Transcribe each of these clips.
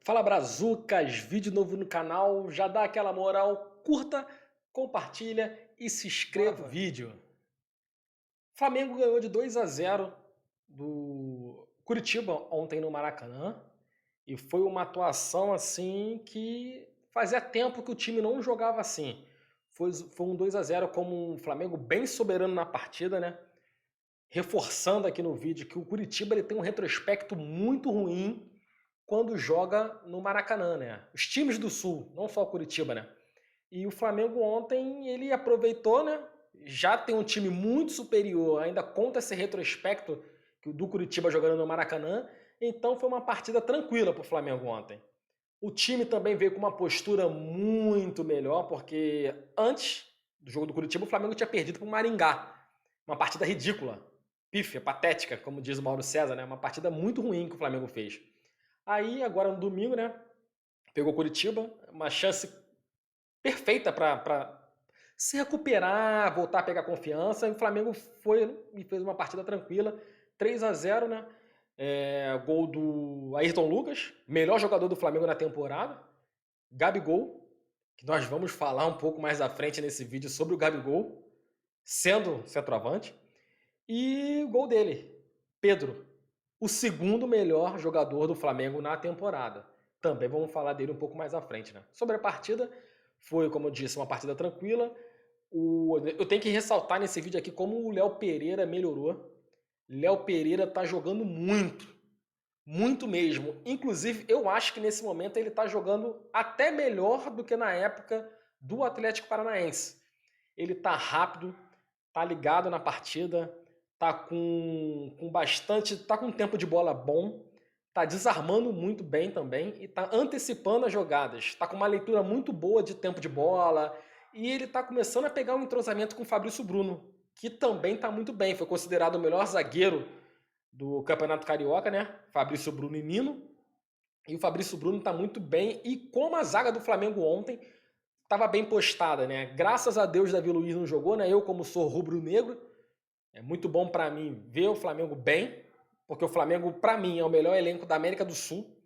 Fala Brazucas, vídeo novo no canal, já dá aquela moral, curta, compartilha e se inscreva no vídeo. Flamengo ganhou de 2-0 do Curitiba ontem no Maracanã e foi uma atuação assim que fazia tempo que o time não jogava assim. Foi um 2-0 como um Flamengo bem soberano na partida, né? Reforçando aqui no vídeo que o Curitiba ele tem um retrospecto muito ruim quando joga no Maracanã, né? Os times do Sul, não só o Curitiba, né? E o Flamengo ontem, ele aproveitou, né? Já tem um time muito superior, ainda conta esse retrospecto do Curitiba jogando no Maracanã, então foi uma partida tranquila para o Flamengo ontem. O time também veio com uma postura muito melhor, porque antes do jogo do Curitiba, o Flamengo tinha perdido para o Maringá. Uma partida ridícula, pífia, patética, como diz o Mauro César, né? Uma partida muito ruim que o Flamengo fez. Aí, agora no domingo, né? Pegou Curitiba, uma chance perfeita para se recuperar, voltar a pegar confiança. E o Flamengo foi e fez uma partida tranquila, 3-0, né? Gol do Ayrton Lucas, melhor jogador do Flamengo na temporada. Gabigol, que nós vamos falar um pouco mais à frente nesse vídeo sobre o Gabigol, sendo centroavante. E o gol dele, Pedro, o segundo melhor jogador do Flamengo na temporada. Também vamos falar dele um pouco mais à frente, né? Sobre a partida, foi, como eu disse, uma partida tranquila. Eu tenho que ressaltar nesse vídeo aqui como o Léo Pereira melhorou. Léo Pereira tá jogando muito, muito mesmo. Inclusive, eu acho que nesse momento ele tá jogando até melhor do que na época do Atlético Paranaense. Ele tá rápido, tá ligado na partida, tá com um tempo de bola bom, tá desarmando muito bem também e tá antecipando as jogadas. Tá com uma leitura muito boa de tempo de bola e ele tá começando a pegar um entrosamento com o Fabrício Bruno, que também tá muito bem. Foi considerado o melhor zagueiro do Campeonato Carioca, né? Fabrício Bruno e Nino. E o Fabrício Bruno tá muito bem. E como a zaga do Flamengo ontem estava bem postada, né? Graças a Deus Davi Luiz não jogou, né? Eu, como sou rubro-negro, é muito bom para mim ver o Flamengo bem, porque o Flamengo, para mim, é o melhor elenco da América do Sul.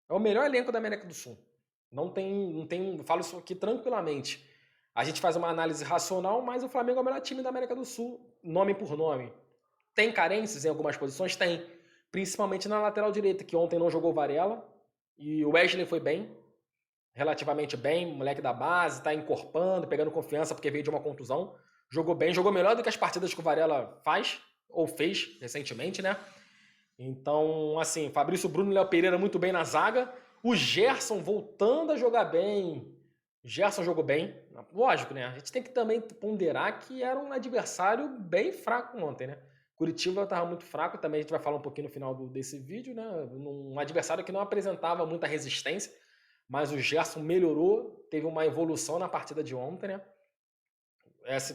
É o melhor elenco da América do Sul. Não tem, falo isso aqui tranquilamente. A gente faz uma análise racional, mas o Flamengo é o melhor time da América do Sul, nome por nome. Tem carências em algumas posições? Tem. Principalmente na lateral direita, que ontem não jogou Varela, e o Wesley foi bem, relativamente bem, moleque da base, tá encorpando, pegando confiança porque veio de uma contusão. Jogou bem, jogou melhor do que as partidas que o Varela faz, ou fez recentemente, né? Então, assim, Fabrício Bruno e Léo Pereira muito bem na zaga. O Gerson voltando a jogar bem. Gerson jogou bem. Lógico, né? A gente tem que também ponderar que era um adversário bem fraco ontem, né? Curitiba estava muito fraco, também a gente vai falar um pouquinho no final desse vídeo, né? Um adversário que não apresentava muita resistência, mas o Gerson melhorou, teve uma evolução na partida de ontem, né?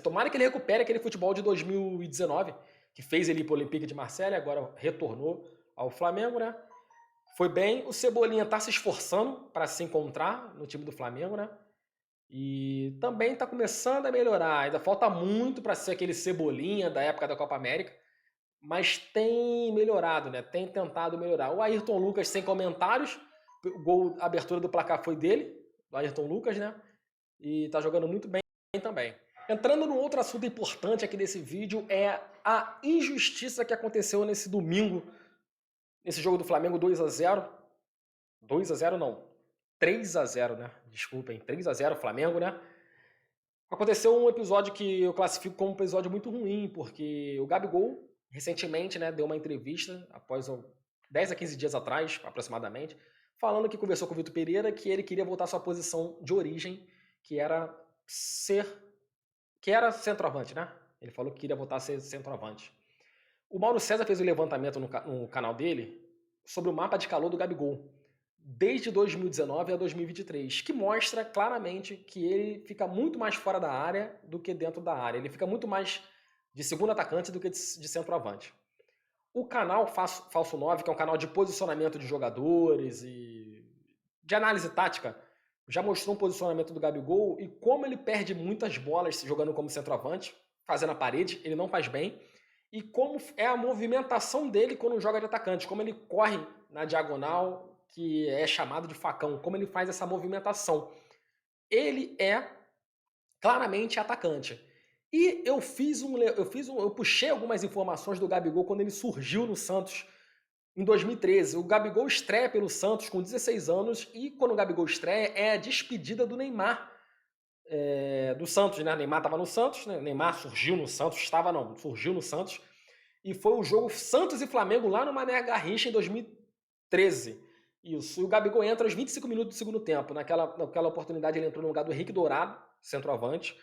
Tomara que ele recupere aquele futebol de 2019, que fez ele ir para o Olympique de Marseille, agora retornou ao Flamengo, né? Foi bem, o Cebolinha tá se esforçando para se encontrar no time do Flamengo, né? E também tá começando a melhorar. Ainda falta muito para ser aquele Cebolinha da época da Copa América, mas tem melhorado, né? Tem tentado melhorar. O Ayrton Lucas sem comentários, o gol, a abertura do placar foi dele, do Ayrton Lucas, né? E tá jogando muito bem também. Entrando num outro assunto importante aqui desse vídeo é a injustiça que aconteceu nesse domingo, nesse jogo do Flamengo 2-0. 2-0 não, 3-0, né? Desculpem, 3-0 Flamengo, né? Aconteceu um episódio que eu classifico como um episódio muito ruim, porque o Gabigol, recentemente, né, deu uma entrevista, após 10 a 15 dias atrás, aproximadamente, falando que conversou com o Vitor Pereira, que ele queria voltar à sua posição de origem, que era ser que era centroavante, né? Ele falou que queria voltar a ser centroavante. O Mauro César fez um levantamento no canal dele sobre o mapa de calor do Gabigol, desde 2019 a 2023, que mostra claramente que ele fica muito mais fora da área do que dentro da área. Ele fica muito mais de segundo atacante do que de centroavante. O canal Falso 9, que é um canal de posicionamento de jogadores e de análise tática, já mostrou um posicionamento do Gabigol e como ele perde muitas bolas jogando como centroavante, fazendo a parede, ele não faz bem, e como é a movimentação dele quando joga de atacante, como ele corre na diagonal, que é chamado de facão, como ele faz essa movimentação. Ele é claramente atacante. E eu puxei algumas informações do Gabigol quando ele surgiu no Santos em 2013. O Gabigol estreia pelo Santos com 16 anos e quando o Gabigol estreia é a despedida do Neymar do Santos, né? Neymar estava no Santos, né? Neymar surgiu no Santos, surgiu no Santos e foi o jogo Santos e Flamengo lá no Mané Garrincha em 2013. Isso, e o Gabigol entra aos 25 minutos do segundo tempo. Naquela oportunidade ele entrou no lugar do Henrique Dourado, centroavante,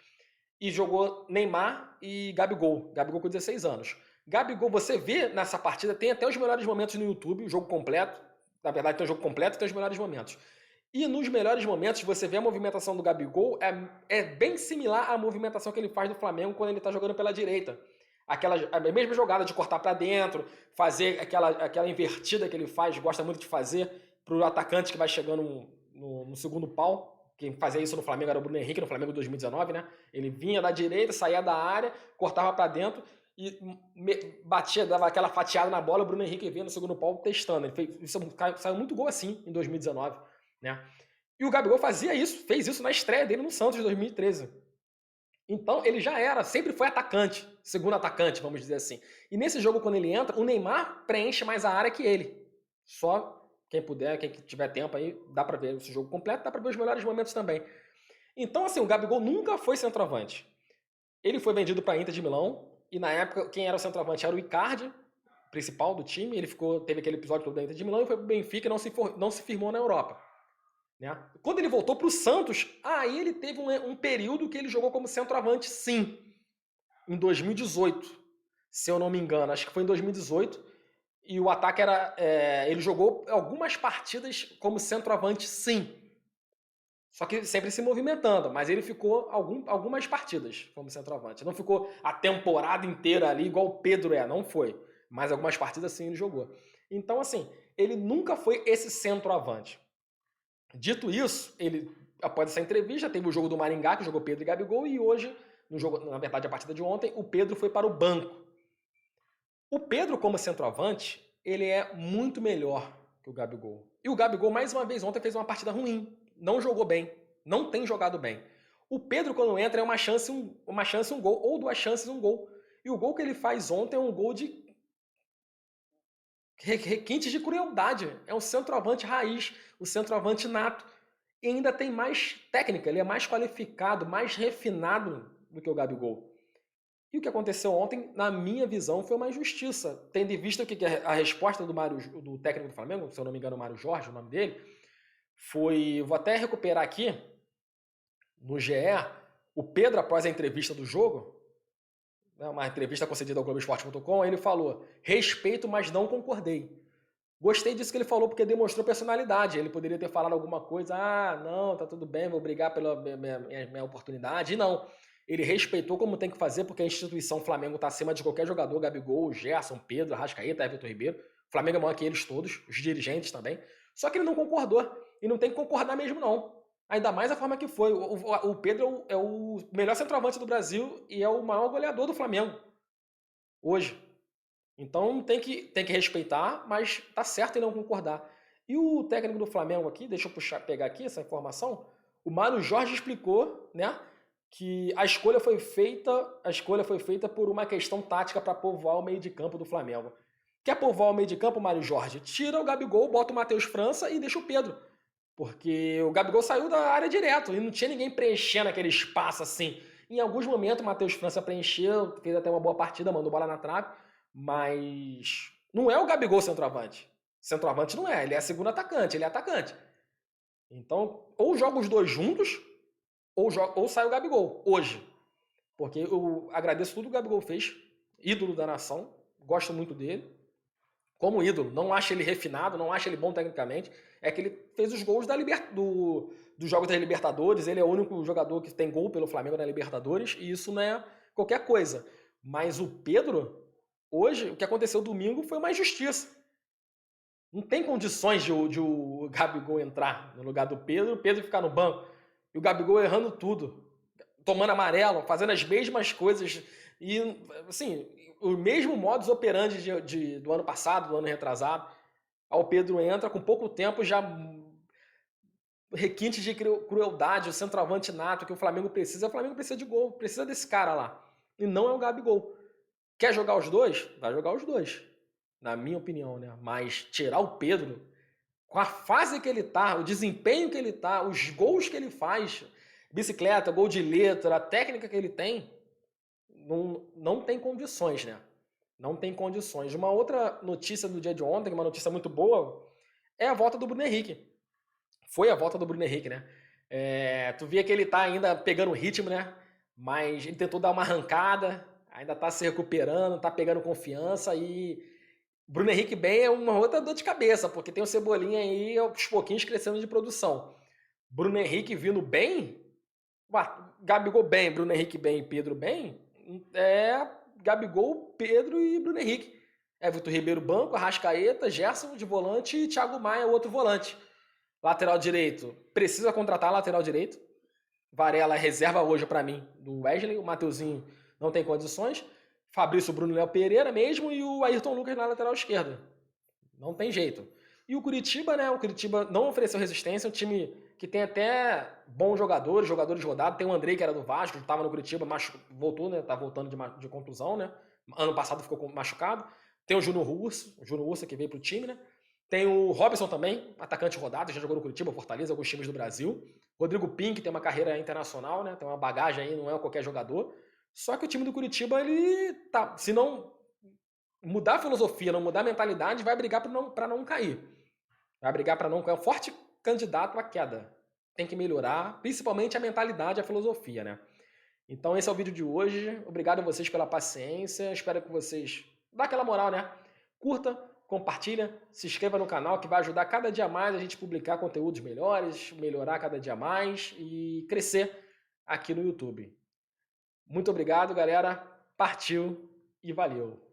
e jogou Neymar e Gabigol. Gabigol com 16 anos. Gabigol, você vê nessa partida, tem até os melhores momentos no YouTube, o jogo completo. Na verdade, tem o jogo completo e tem os melhores momentos. E nos melhores momentos, você vê a movimentação do Gabigol, é bem similar à movimentação que ele faz no Flamengo quando ele está jogando pela direita. A mesma jogada de cortar para dentro, fazer aquela invertida que ele faz, gosta muito de fazer, para o atacante que vai chegando no segundo pau. Quem fazia isso no Flamengo era o Bruno Henrique, no Flamengo de 2019, né? Ele vinha da direita, saía da área, cortava para dentro e batia, dava aquela fatiada na bola, o Bruno Henrique vinha no segundo pau testando. Saiu muito gol assim em 2019, né? E o Gabigol fez isso na estreia dele no Santos de 2013. Então ele sempre foi atacante, segundo atacante, vamos dizer assim. E nesse jogo, quando ele entra, o Neymar preenche mais a área que ele. Só quem puder, quem tiver tempo aí, dá pra ver esse jogo completo, dá pra ver os melhores momentos também. Então, assim, o Gabigol nunca foi centroavante. Ele foi vendido pra Inter de Milão, e na época, quem era o centroavante era o Icardi, principal do time. Ele teve aquele episódio todo da Inter de Milão e foi pro Benfica e não se firmou na Europa. Né? Quando ele voltou pro Santos, aí ele teve um período que ele jogou como centroavante, sim, em 2018, se eu não me engano. Acho que foi em 2018. E o ataque ele jogou algumas partidas como centroavante, sim. Só que sempre se movimentando. Mas ele ficou algumas partidas como centroavante. Não ficou a temporada inteira ali, igual o Pedro não foi. Mas algumas partidas, sim, ele jogou. Então, assim, ele nunca foi esse centroavante. Dito isso, ele, após essa entrevista, teve o jogo do Maringá, que jogou Pedro e Gabigol. E hoje, no jogo, na verdade, a partida de ontem, o Pedro foi para o banco. O Pedro, como centroavante, ele é muito melhor que o Gabigol. E o Gabigol, mais uma vez, ontem fez uma partida ruim. Não jogou bem. Não tem jogado bem. O Pedro, quando entra, é uma chance, um gol. Ou 2 chances, um gol. E o gol que ele faz ontem é um gol de requintes de crueldade. É um centroavante raiz. O centroavante nato. E ainda tem mais técnica. Ele é mais qualificado, mais refinado do que o Gabigol. E o que aconteceu ontem, na minha visão, foi uma injustiça. Tendo em vista que a resposta do técnico do Flamengo, se eu não me engano, o Mário Jorge, o nome dele, foi... Vou até recuperar aqui, no GE, o Pedro, após a entrevista do jogo, uma entrevista concedida ao Globoesporte.com, ele falou: respeito, mas não concordei. Gostei disso que ele falou, porque demonstrou personalidade. Ele poderia ter falado alguma coisa, não, tá tudo bem, vou brigar pela minha oportunidade. E não. Ele respeitou como tem que fazer, porque a instituição Flamengo está acima de qualquer jogador, Gabigol, Gerson, Pedro, Arrascaeta, Everton Ribeiro. O Flamengo é maior que eles todos, os dirigentes também. Só que ele não concordou. E não tem que concordar mesmo, não. Ainda mais a forma que foi. O Pedro é o melhor centroavante do Brasil e é o maior goleador do Flamengo. Hoje. Então tem que respeitar, mas tá certo em não concordar. E o técnico do Flamengo aqui, deixa eu pegar aqui essa informação, o Mário Jorge explicou, né, que a escolha foi feita por uma questão tática para povoar o meio de campo do Flamengo. Quer povoar o meio de campo, Mário Jorge? Tira o Gabigol, bota o Matheus França e deixa o Pedro. Porque o Gabigol saiu da área direto e não tinha ninguém preenchendo aquele espaço assim. Em alguns momentos o Matheus França preencheu, fez até uma boa partida, mandou bola na trave, mas não é o Gabigol centroavante. Centroavante não é, ele é segundo atacante, ele é atacante. Então, ou joga os dois juntos, ou sai o Gabigol, hoje. Porque eu agradeço tudo que o Gabigol fez, ídolo da nação, gosto muito dele. Como ídolo, não acho ele refinado, não acho ele bom tecnicamente. É que ele fez os gols dos jogos das Libertadores, ele é o único jogador que tem gol pelo Flamengo na Libertadores, e isso não é qualquer coisa. Mas o Pedro, hoje, o que aconteceu domingo foi uma injustiça. Não tem condições de o Gabigol entrar no lugar do Pedro, o Pedro ficar no banco. E o Gabigol errando tudo, tomando amarelo, fazendo as mesmas coisas. E, assim, o mesmo modus operandi do ano passado, do ano retrasado. Aí o Pedro entra com pouco tempo, já requinte de crueldade, o centroavante nato que o Flamengo precisa de gol, precisa desse cara lá. E não é o Gabigol. Quer jogar os dois? Vai jogar os dois. Na minha opinião, né? Mas tirar o Pedro, com a fase que ele tá, o desempenho que ele tá, os gols que ele faz, bicicleta, gol de letra, a técnica que ele tem, não tem condições, né? Não tem condições. Uma outra notícia do dia de ontem, uma notícia muito boa, é a volta do Bruno Henrique. Foi a volta do Bruno Henrique, né? Tu via que ele tá ainda pegando o ritmo, né? Mas ele tentou dar uma arrancada, ainda tá se recuperando, tá pegando confiança e Bruno Henrique bem é uma outra dor de cabeça, porque tem o Cebolinha aí aos pouquinhos crescendo de produção. Bruno Henrique vindo bem, Gabigol bem, Bruno Henrique bem e Pedro bem, é Gabigol, Pedro e Bruno Henrique. É Vitor Ribeiro banco, Arrascaeta, Gerson de volante e Thiago Maia, outro volante. Lateral direito, precisa contratar lateral direito. Varela é reserva hoje para mim do Wesley, o Mateuzinho não tem condições. Fabrício, Bruno, Léo Pereira mesmo e o Ayrton Lucas na lateral esquerda. Não tem jeito. E o Curitiba, né? O Curitiba não ofereceu resistência, é um time que tem até bons jogadores rodados. Tem o Andrei, que era do Vasco, estava no Curitiba, voltou, né? Tá voltando de contusão, né? Ano passado ficou machucado. Tem o Júnior Urso que veio pro time, né? Tem o Robson também, atacante rodado, já jogou no Curitiba, Fortaleza, alguns times do Brasil. Rodrigo Pim, que tem uma carreira internacional, né? Tem uma bagagem aí, não é qualquer jogador. Só que o time do Curitiba, ele tá, se não mudar a filosofia, não mudar a mentalidade, vai brigar para não cair. Vai brigar para não cair. É um forte candidato à queda. Tem que melhorar, principalmente a mentalidade, a filosofia, né? Então esse é o vídeo de hoje. Obrigado a vocês pela paciência. Espero que vocês dá aquela moral, né? Curta, compartilha, se inscreva no canal que vai ajudar cada dia mais a gente publicar conteúdos melhores, melhorar cada dia mais e crescer aqui no YouTube. Muito obrigado, galera. Partiu e valeu!